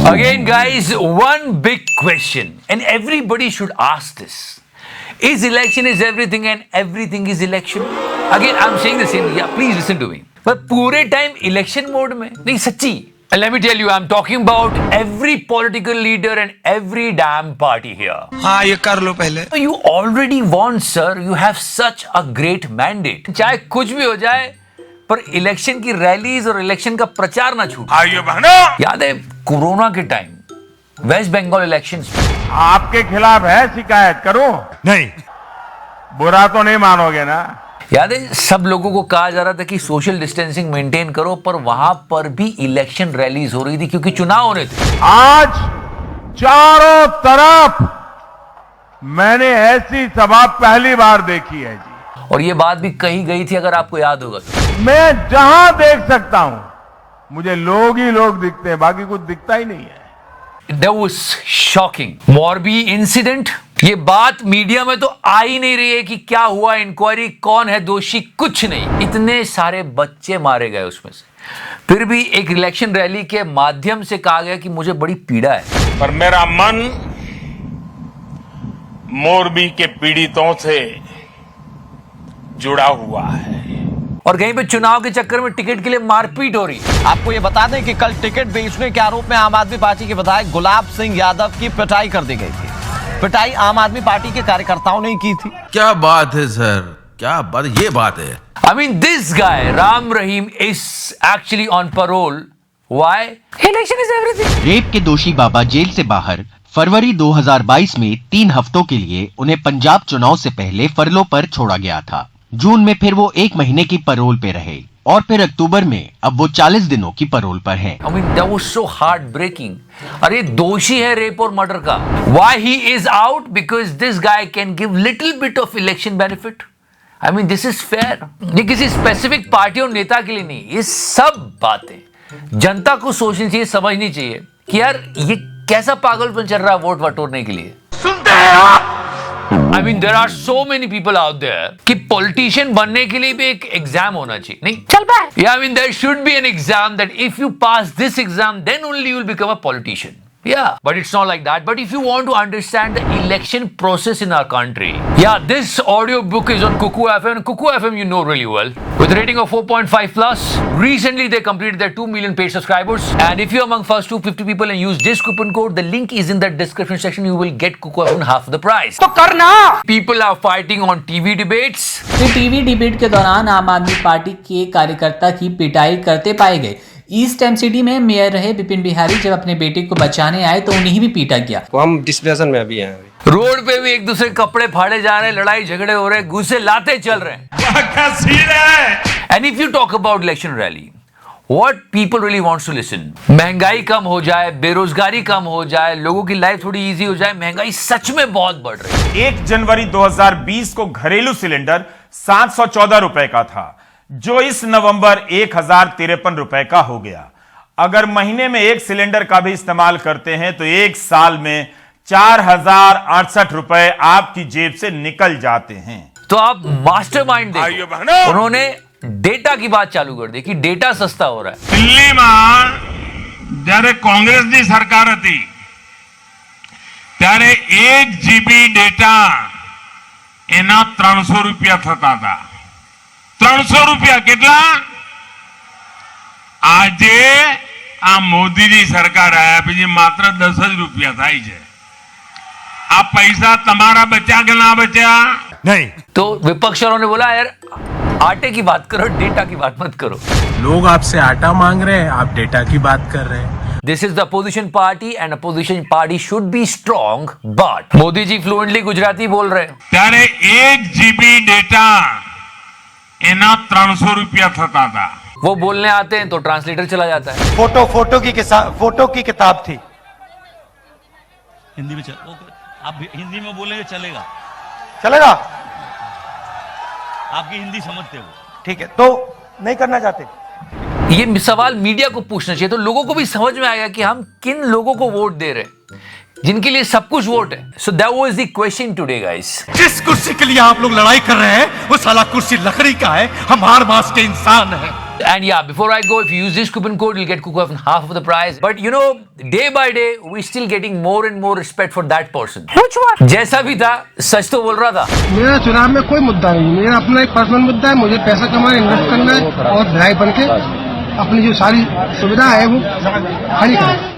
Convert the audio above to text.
Again, guys, one big question, and everybody should ask this. Is election is everything and everything is election? Again, I'm saying the same. Yeah, please listen to me. But पूरे time election mode में नहीं सच्ची. And let me tell you, I'm talking about every political leader and every damn party here. हाँ ये कर लो पहले. You already won, sir. You have such a great mandate. चाहे कुछ भी हो जाए, पर इलेक्शन की रैलीज और इलेक्शन का प्रचार ना छूटे. आइए बहनों. याद है कोरोना के टाइम वेस्ट बंगाल इलेक्शंस में आपके खिलाफ है शिकायत करूं? नहीं. बुरा तो नहीं मानोगे ना? याद है सब लोगों को कहा जा रहा था कि सोशल डिस्टेंसिंग मेंटेन करो, पर वहां पर भी इलेक्शन रैलीज हो रही थी क्योंकि चुनाव हो रहे थे. आज चारों तरफ मैंने ऐसी सभा पहली बार देखी है जी. और ये बात भी कही गई थी, अगर आपको याद होगा तो. मैं जहां देख सकता हूं मुझे लोग ही लोग दिखते हैं, बाकी कुछ दिखता ही नहीं है. That was shocking. Moby incident, ये बात मीडिया में तो आ ही नहीं रही है कि क्या हुआ, इंक्वायरी, कौन है दोषी, कुछ नहीं. इतने सारे बच्चे मारे गए उसमें से, फिर भी एक इलेक्शन रैली के माध्यम से कहा गया कि मुझे बड़ी पीड़ा है. पर मेरा मन मोरबी के पीड़ितों से जुड़ा हुआ है. और कहीं पे चुनाव के चक्कर में टिकट के लिए मारपीट हो रही है. आपको ये बता दें कि कल टिकट बेचने के आरोप में आम आदमी पार्टी के विधायक गुलाब सिंह यादव की पिटाई कर दी गई थी. पिटाई आम आदमी पार्टी के कार्यकर्ताओं ने की थी. क्या बात है सर, क्या बात, ये बात है. I mean, this guy, Ram Rahim, is actually on parole. Why? Election is everything. Rape के दोषी बाबा जेल से बाहर. फरवरी 2022 में 3 हफ्तों के लिए उन्हें पंजाब चुनाव से पहले फरलो पर छोड़ा गया था. जून में फिर वो 1 महीने की पैरोल पे रहे और फिर अक्टूबर में अब वो 40 दिनों की पैरोल पर हैं. I mean, that was so heartbreaking. अरे दोषी है रेप और मर्डर का. Why he is out? Because this guy can give little bit of election benefit. I mean, this is fair. ये किसी स्पेसिफिक पार्टी और नेता के लिए नहीं. ये सब बातें जनता को सोचनी चाहिए, समझनी चाहिए कि यार ये कैसा पागलपन चल रहा है वोट बटोरने के लिए. सुनते हैं आप? I mean, there are so many people out there कि पॉलिटिशियन बनने के लिए भी एक एग्जाम होना चाहिए. नहीं चल पाए. Yeah, I mean, there should be an exam that if you pass this exam, then only you will become a politician. Yeah, but it's not like that. But if you want to understand the election process in our country, yeah, this audio book is on Kuku FM. Kuku FM you know really well. With a rating of 4.5 plus. Recently they completed their 2 million paid subscribers. And if you're among first 250 people and use this coupon code, the link is in the description section. You will get Kuku FM half the price. तो करना. People are fighting on TV debates. TV debate के दौरान आम आदमी party के कार्यकर्ता की पिटाई करते पाए गए. ईस्ट एमसीडी में मेयर रहे विपिन बिहारी जब अपने बेटे को बचाने आए तो उन्हें भी पीटा गया. तो हम डिस्कशन में अभी हैं. रोड पे भी एक दूसरे कपड़े फाड़े जा रहे हैं, लड़ाई झगड़े हो रहे हैं, गुस्से लाते चल रहे हैं. And if you talk about election rally, what people really wants to listen, महंगाई कम हो जाए, बेरोजगारी कम हो जाए, लोगों की लाइफ थोड़ी इजी हो जाए. महंगाई सच में बहुत बढ़ रही है. 1 जनवरी 2020 को घरेलू सिलेंडर 714 रुपए का था, जो इस नवंबर 1053 रुपए का हो गया. अगर महीने में एक सिलेंडर का भी इस्तेमाल करते हैं तो एक साल में 4068 रुपए आपकी जेब से निकल जाते हैं. तो आप मास्टरमाइंड देखो, उन्होंने डेटा की बात चालू कर दी कि डेटा सस्ता हो रहा है. દિલ્હીમાં જ્યારે કોંગ્રેસની સરકાર હતી ત્યારે 1 GB ડેટા એના 300 રૂપિયા થતા હતા. 300 રૂપિયા કેટલા? આજે આ મોદીની સરકાર આવ્યા પછી માત્ર 10 જ રૂપિયા થાય છે. આ પૈસા તમારા બચ્યા કે ના બચ્યા? नहीं. तो विपक्ष वालों ने बोला यार आटे की बात करो, डेटा की बात मत करो. लोग आपसे आटा मांग रहे हैं, आप डेटा की बात कर रहे हैं. This is the opposition party and opposition party should be strong, but Modi ji fluently Gujarati बोल रहे हैं. ત્યારે 1 GB ડેટા એના 300 રૂપિયા થતા હતા. वो बोलने आते हैं तो ट्रांसलेटर चला जाता है. फोटो की किताब थी. हिंदी में आप हिंदी में बोलेंगे चलेगा. चलेगा. आपकी हिंदी समझते हो. ठीक है, तो नहीं करना चाहते. ये सवाल मीडिया को पूछना चाहिए तो लोगों को भी समझ में आएगा कि हम किन लोगों को वोट दे रहे हैं, जिनके लिए सब कुछ वोट है. So that was the question today guys. जिस कुर्सी के लिए आप लोग लड़ाई कर रहे हैं वो साला कुर्सी लकड़ी का है, हम हार मास के इंसान हैं. And yeah, before I go, if you use this coupon code, you'll get Kuku half of the price. But you know, day by day, we're still getting more and more respect for that person. Which one? जैसा भी था, सच तो बोल रहा था। मेरा चुनाव में कोई मुद्दा नहीं, मेरा अपना एक पर्सनल मुद्दा है, मुझे पैसा कमाना, इन्वेस्ट करना है और विधायक बन के अपनी जो सारी सुविधा है वो खड़ी करना।